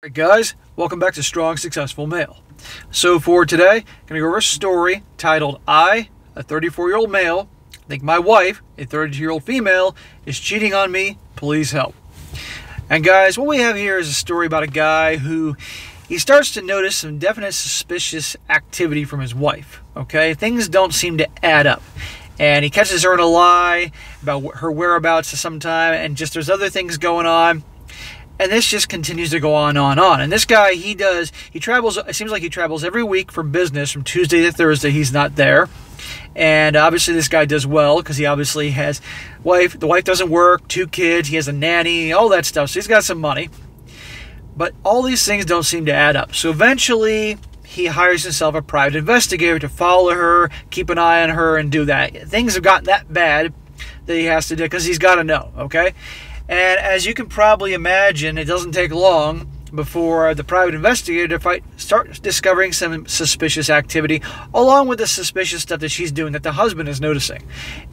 Hey guys, welcome back to Strong Successful Male. So for today, I'm going to go over a story titled I, a 34-year-old male, think my wife, a 32-year-old female, is cheating on me, please help. And guys, what we have here is a story about a guy who he starts to notice some definite suspicious activity from his wife. Okay, things don't seem to add up. And he catches her in a lie about her whereabouts sometime, and just there's other things going on. And this just continues to go on. And this guy, he travels, it seems like he travels every week for business from Tuesday to Thursday. He's not there. And obviously this guy does well because he obviously has wife. The wife doesn't work, 2 kids, he has a nanny, all that stuff. So he's got some money. But all these things don't seem to add up. So eventually he hires himself a private investigator to follow her, keep an eye on her, and do that. Things have gotten that bad that he has to do because he's got to know, okay? And as you can probably imagine, it doesn't take long before the private investigator starts discovering some suspicious activity, along with the suspicious stuff that she's doing that the husband is noticing.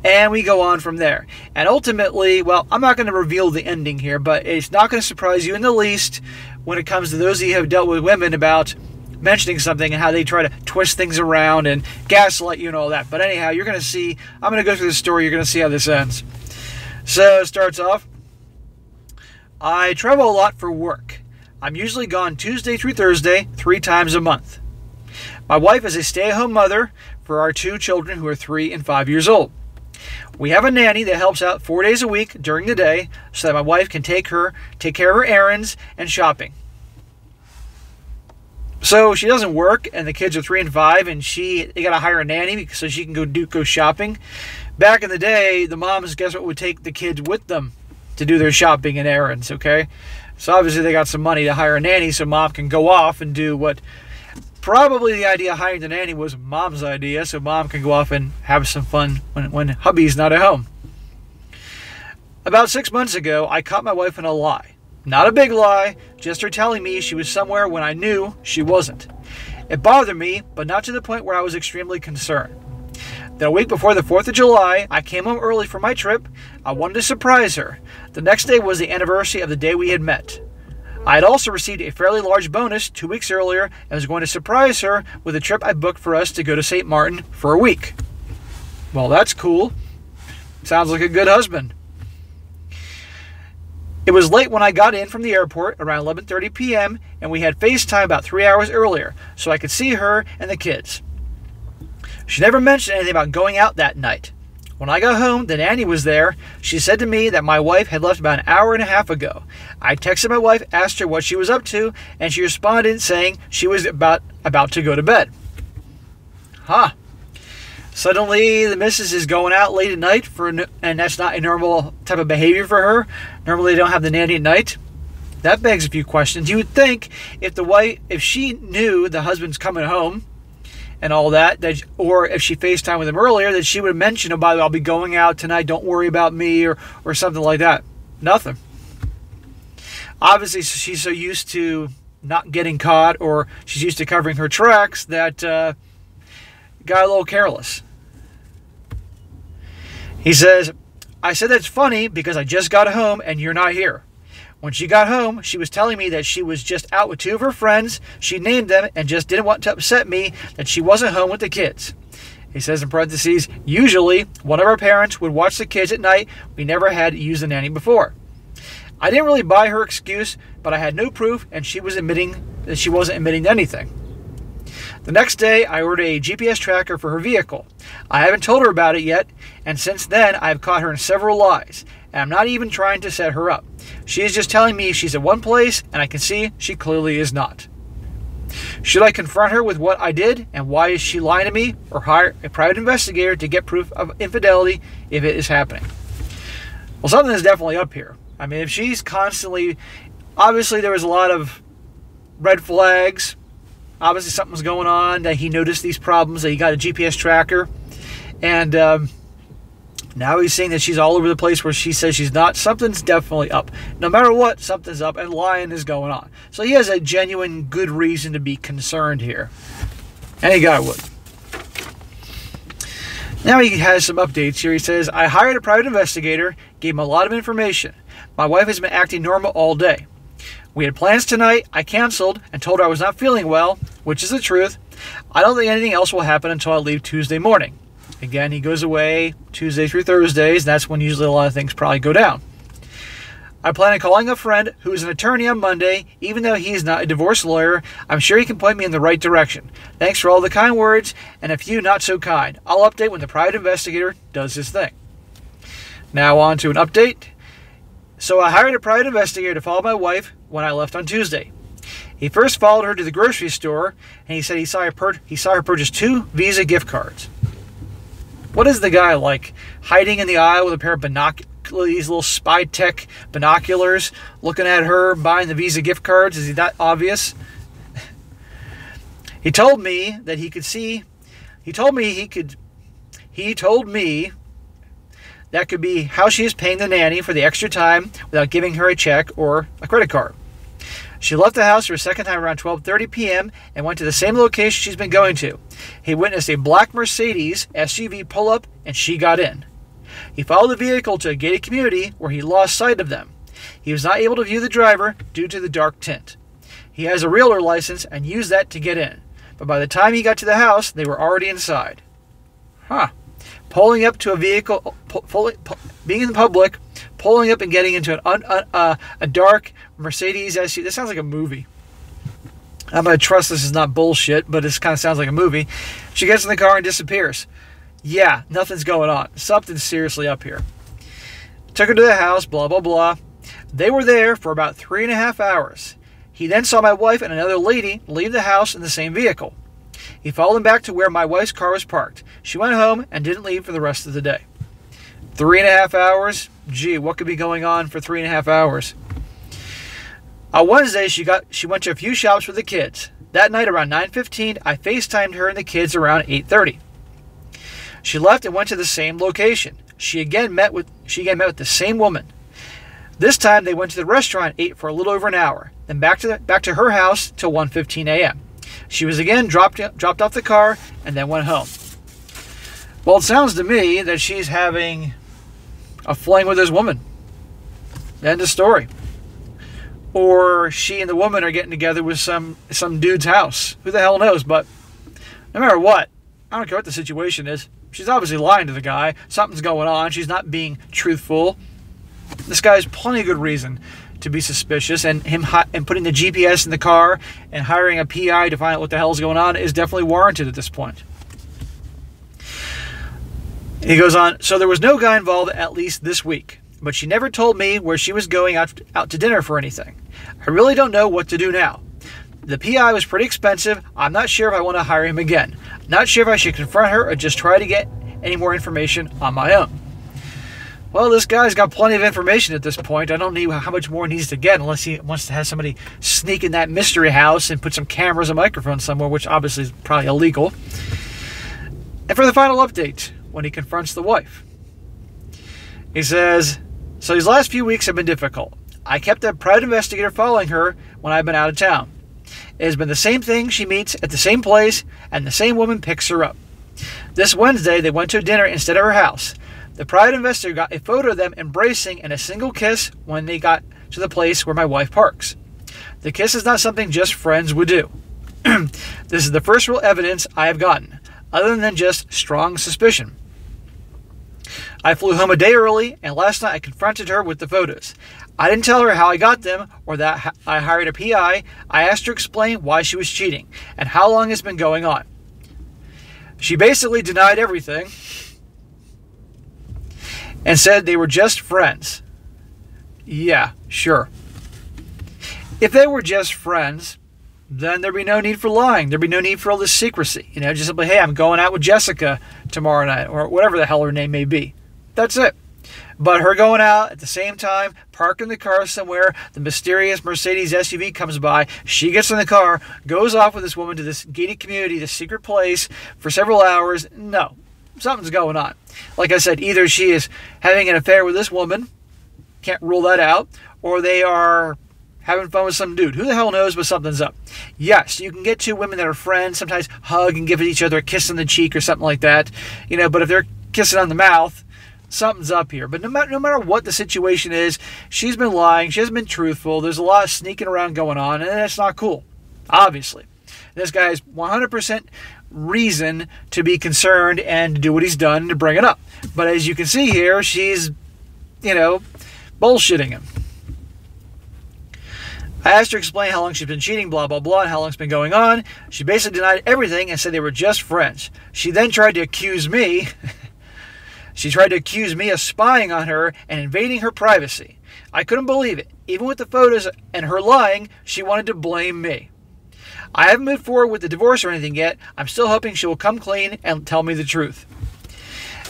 And we go on from there. And ultimately, well, I'm not going to reveal the ending here, but it's not going to surprise you in the least when it comes to those of you who have dealt with women about mentioning something and how they try to twist things around and gaslight you and all that. But anyhow, you're going to see, I'm going to go through the story, you're going to see how this ends. So it starts off, I travel a lot for work. I'm usually gone Tuesday through Thursday, 3 times a month. My wife is a stay-at-home mother for our 2 children who are 3 and 5 years old. We have a nanny that helps out 4 days a week during the day so that my wife can take care of her errands and shopping. So she doesn't work, and the kids are 3 and 5, and they got to hire a nanny so she can go shopping. Back in the day, the moms, guess what, would take the kids with them to do their shopping and errands, okay? So obviously they got some money to hire a nanny so mom can go off and do what probably the idea of hiring the nanny was mom's idea, so mom can go off and have some fun when hubby's not at home. About 6 months ago, I caught my wife in a lie. Not a big lie, just her telling me she was somewhere when I knew she wasn't. It bothered me, but not to the point where I was extremely concerned. Then a week before the 4th of July, I came home early from my trip. I wanted to surprise her. The next day was the anniversary of the day we had met. I had also received a fairly large bonus 2 weeks earlier and was going to surprise her with a trip I booked for us to go to St. Martin for a week. Well, that's cool. Sounds like a good husband. It was late when I got in from the airport, around 11:30 p.m., and we had FaceTime about 3 hours earlier, so I could see her and the kids. She never mentioned anything about going out that night. When I got home, the nanny was there. She said to me that my wife had left about an hour and a half ago. I texted my wife, asked her what she was up to, and she responded saying she was about to go to bed. Suddenly, the missus is going out late at night, and that's not a normal type of behavior for her. Normally, they don't have the nanny at night. That begs a few questions. You would think if she knew the husband's coming home, and all that, or if she FaceTimed with him earlier, that she would have mentioned, oh, by the way, I'll be going out tonight, don't worry about me, or something like that. Nothing. Obviously, she's so used to not getting caught, or she's used to covering her tracks, that got a little careless. He says, I said that's funny because I just got home and you're not here. When she got home, she was telling me that she was just out with 2 of her friends. She named them and just didn't want to upset me that she wasn't home with the kids. He says in parentheses, usually one of our parents would watch the kids at night. We never had used the nanny before. I didn't really buy her excuse, but I had no proof and she was admitting that she wasn't admitting to anything. The next day, I ordered a GPS tracker for her vehicle. I haven't told her about it yet, and since then, I've caught her in several lies, and I'm not even trying to set her up. She is just telling me she's at one place, and I can see she clearly is not. Should I confront her with what I did, and why is she lying to me, or hire a private investigator to get proof of infidelity if it is happening? Well, something is definitely up here. I mean, if she's constantly... Obviously, there was a lot of red flags. Obviously, something was going on, that he noticed these problems, that he got a GPS tracker. And now he's saying that she's all over the place where she says she's not. Something's definitely up. No matter what, something's up, and lying is going on. So he has a genuine good reason to be concerned here. Any guy would. Now he has some updates here. He says, I hired a private investigator, gave him a lot of information. My wife has been acting normal all day. We had plans tonight. I canceled and told her I was not feeling well, which is the truth. I don't think anything else will happen until I leave Tuesday morning. Again, he goes away Tuesday through Thursdays. That's when usually a lot of things probably go down. I plan on calling a friend who is an attorney on Monday. Even though he's not a divorce lawyer, I'm sure he can point me in the right direction. Thanks for all the kind words and a few not so kind. I'll update when the private investigator does his thing. Now on to an update. So I hired a private investigator to follow my wife when I left on Tuesday. He first followed her to the grocery store, and he said he saw her purchase 2 Visa gift cards. What is the guy like? Hiding in the aisle with a pair of these little spy tech binoculars, looking at her buying the Visa gift cards? Is he that obvious? He told me that he could see. He told me that could be how she is paying the nanny for the extra time without giving her a check or a credit card. She left the house for a second time around 12:30 p.m. and went to the same location she's been going to. He witnessed a black Mercedes SUV pull up, and she got in. He followed the vehicle to a gated community where he lost sight of them. He was not able to view the driver due to the dark tint. He has a realtor license and used that to get in. But by the time he got to the house, they were already inside. Pulling up to a vehicle, being in public, pulling up and getting into a dark Mercedes SUV. This sounds like a movie. I'm going to trust this is not bullshit, but this kind of sounds like a movie. She gets in the car and disappears. Yeah, nothing's going on. Something's seriously up here. Took her to the house, blah, blah, blah. They were there for about 3.5 hours. He then saw my wife and another lady leave the house in the same vehicle. He followed them back to where my wife's car was parked. She went home and didn't leave for the rest of the day. 3.5 hours? Gee, what could be going on for 3.5 hours? On Wednesday, she went to a few shops with the kids. That night around 9:15, I FaceTimed her and the kids around 8:30. She left and went to the same location. She again met with the same woman. This time they went to the restaurant, ate for a little over an hour, then back to her house till 1:15 a.m. She was again dropped off the car and then went home. Well, it sounds to me that she's having a fling with this woman. End of story. Or she and the woman are getting together with some dude's house. Who the hell knows? But no matter what, I don't care what the situation is. She's obviously lying to the guy. Something's going on. She's not being truthful. This guy has plenty of good reason to be suspicious, and putting the GPS in the car and hiring a PI to find out what the hell is going on is definitely warranted at this point. He goes on, so there was no guy involved at least this week, but she never told me where she was going out to dinner for anything. I really don't know what to do now. The PI was pretty expensive. I'm not sure if I want to hire him again. Not sure if I should confront her or just try to get any more information on my own. Well, this guy's got plenty of information at this point. I don't know how much more he needs to get unless he wants to have somebody sneak in that mystery house and put some cameras and microphones somewhere, which obviously is probably illegal. And for the final update, when he confronts the wife, he says, so these last few weeks have been difficult. I kept a private investigator following her when I've been out of town. It has been the same thing. She meets at the same place and the same woman picks her up. This Wednesday, they went to dinner instead of her house. The private investigator got a photo of them embracing and a single kiss when they got to the place where my wife parks. The kiss is not something just friends would do. This is the first real evidence I have gotten, other than just strong suspicion. I flew home a day early, and last night I confronted her with the photos. I didn't tell her how I got them or that I hired a PI. I asked her to explain why she was cheating and how long it's been going on. She basically denied everything and said they were just friends. Yeah, sure. If they were just friends, then there'd be no need for lying. There'd be no need for all this secrecy. Just simply, hey, I'm going out with Jessica tomorrow night, or whatever the hell her name may be. That's it. But her going out at the same time, parking the car somewhere, the mysterious Mercedes SUV comes by, she gets in the car, goes off with this woman to this gated community, this secret place for several hours. No, something's going on. Like I said, either she is having an affair with this woman, can't rule that out, or they are having fun with some dude. Who the hell knows, but something's up. Yes, you can get two women that are friends, sometimes hug and give each other a kiss on the cheek or something like that. But if they're kissing on the mouth, something's up here. But no matter what the situation is, she's been lying. She hasn't been truthful. There's a lot of sneaking around going on, and that's not cool, obviously. This guy has 100% reason to be concerned and to do what he's done to bring it up. But as you can see here, she's, bullshitting him. I asked her to explain how long she's been cheating, blah, blah, blah, and how long it's been going on. She basically denied everything and said they were just friends. She then tried to accuse me. She tried to accuse me of spying on her and invading her privacy. I couldn't believe it. Even with the photos and her lying, she wanted to blame me. I haven't moved forward with the divorce or anything yet. I'm still hoping she will come clean and tell me the truth.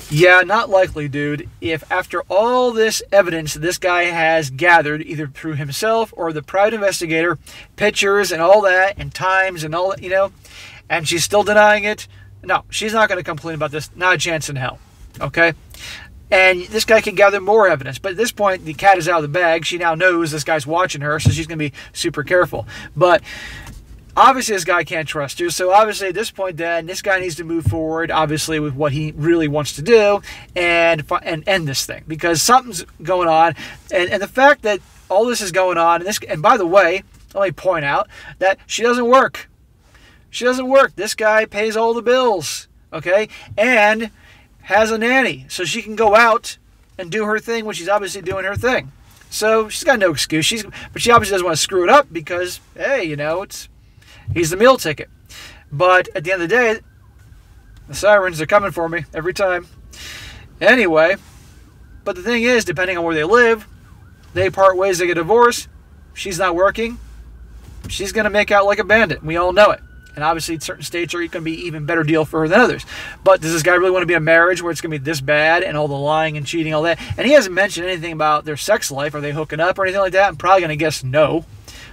Yeah, not likely, dude. If after all this evidence this guy has gathered, either through himself or the private investigator, pictures and all that, and times and all that, and she's still denying it, no, she's not going to come clean about this. Not a chance in hell. Okay? And this guy can gather more evidence. But at this point, the cat is out of the bag. She now knows this guy's watching her, so she's going to be super careful. But obviously, this guy can't trust her. So obviously, at this point, then, this guy needs to move forward, obviously, with what he really wants to do and end this thing. Because something's going on. And the fact that all this is going on, and by the way, let me point out that she doesn't work. She doesn't work. This guy pays all the bills, okay? And has a nanny, so she can go out and do her thing when she's obviously doing her thing. So she's got no excuse. But she obviously doesn't want to screw it up because, hey, he's the meal ticket. But at the end of the day, the sirens are coming for me every time. Anyway, but the thing is, depending on where they live, they part ways, they get divorced. She's not working. She's going to make out like a bandit. We all know it. And obviously, certain states are going to be even better deal for her than others. But does this guy really want to be in a marriage where it's going to be this bad and all the lying and cheating, all that? And he hasn't mentioned anything about their sex life. Are they hooking up or anything like that? I'm probably going to guess no.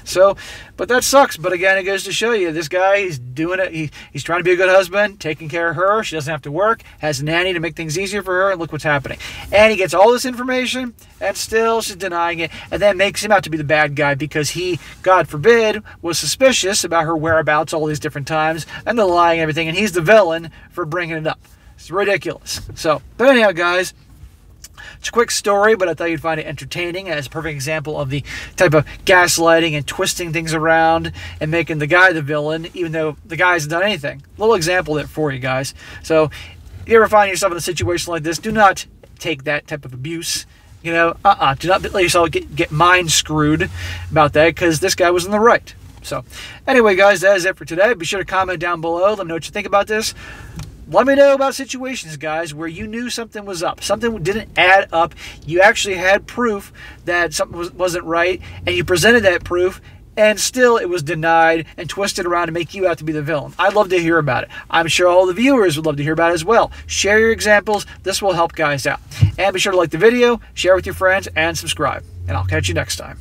So, but that sucks. But again, it goes to show you, this guy, he's doing it. He's trying to be a good husband, taking care of her. She doesn't have to work, has a nanny to make things easier for her, and look what's happening. And he gets all this information, and still she's denying it, and then makes him out to be the bad guy because he, God forbid, was suspicious about her whereabouts all these different times, and the lying and everything, and he's the villain for bringing it up. It's ridiculous. So, but anyhow, guys, it's a quick story, but I thought you'd find it entertaining as a perfect example of the type of gaslighting and twisting things around and making the guy the villain, even though the guy hasn't done anything. A little example there for you guys. So if you ever find yourself in a situation like this, do not take that type of abuse. Do not let yourself get mind screwed about that, because this guy was in the right. So anyway, guys, that is it for today. Be sure to comment down below. Let me know what you think about this. Let me know about situations, guys, where you knew something was up. Something didn't add up. You actually had proof that something wasn't right, and you presented that proof, and still it was denied and twisted around to make you out to be the villain. I'd love to hear about it. I'm sure all the viewers would love to hear about it as well. Share your examples. This will help guys out. And be sure to like the video, share with your friends, and subscribe. And I'll catch you next time.